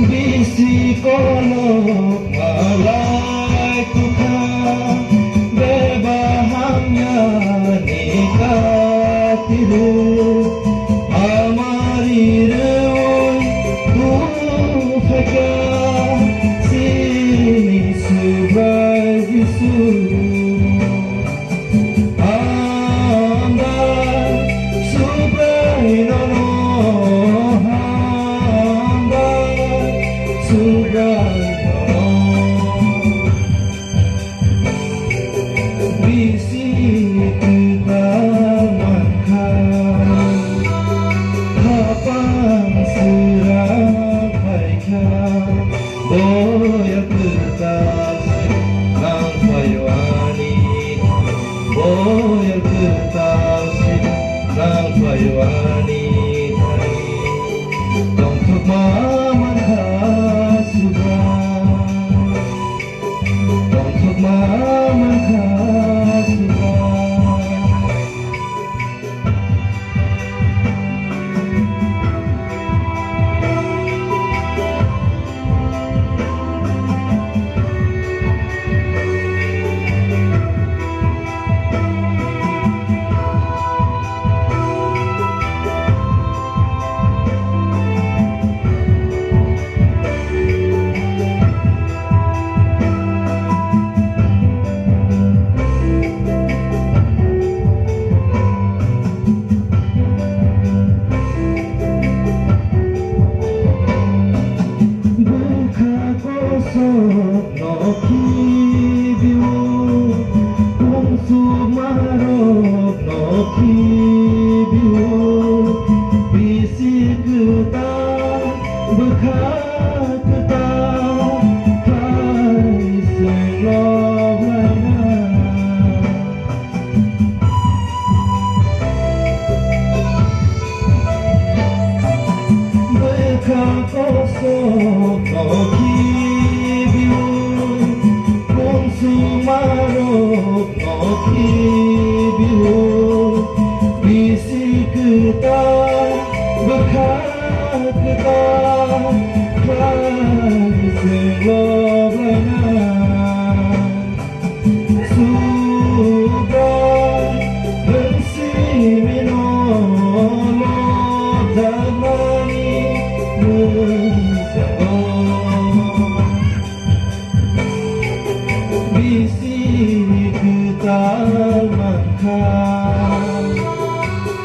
Bisi kolok malai Tuhan bebahannya nikatiru amariru tufeka sini subai Yesu anda subai nono Bisi kita makan kapan serapaikan boya kertas nang payuani boya kertas nang payuani untuk maman kasugan untuk maman kasugan Bisi kita bekat kita kai selawanya bekat kosong noki biu konsumarok noki biu Bisi kita bekat kita kai selawanya sudah bersih minum damani Bisi kita makan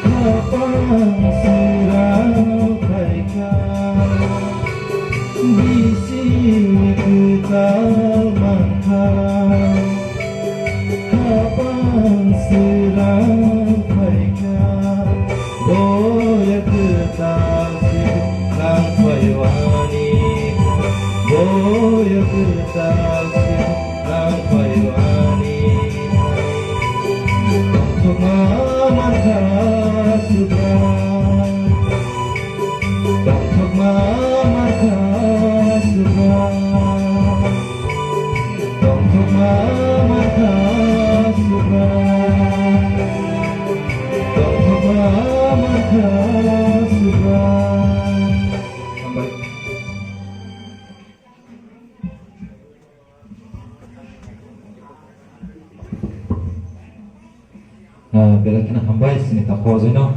kapan serapaikan Bisi kita makan kapan serapaikan boya kertas nang payuani boya kertas nang payuani untuk maman kasugan untuk maman kasugan untuk maman kasugan untuk maman kasugan. Sampai dalam kena hamba sini tak kuasa no.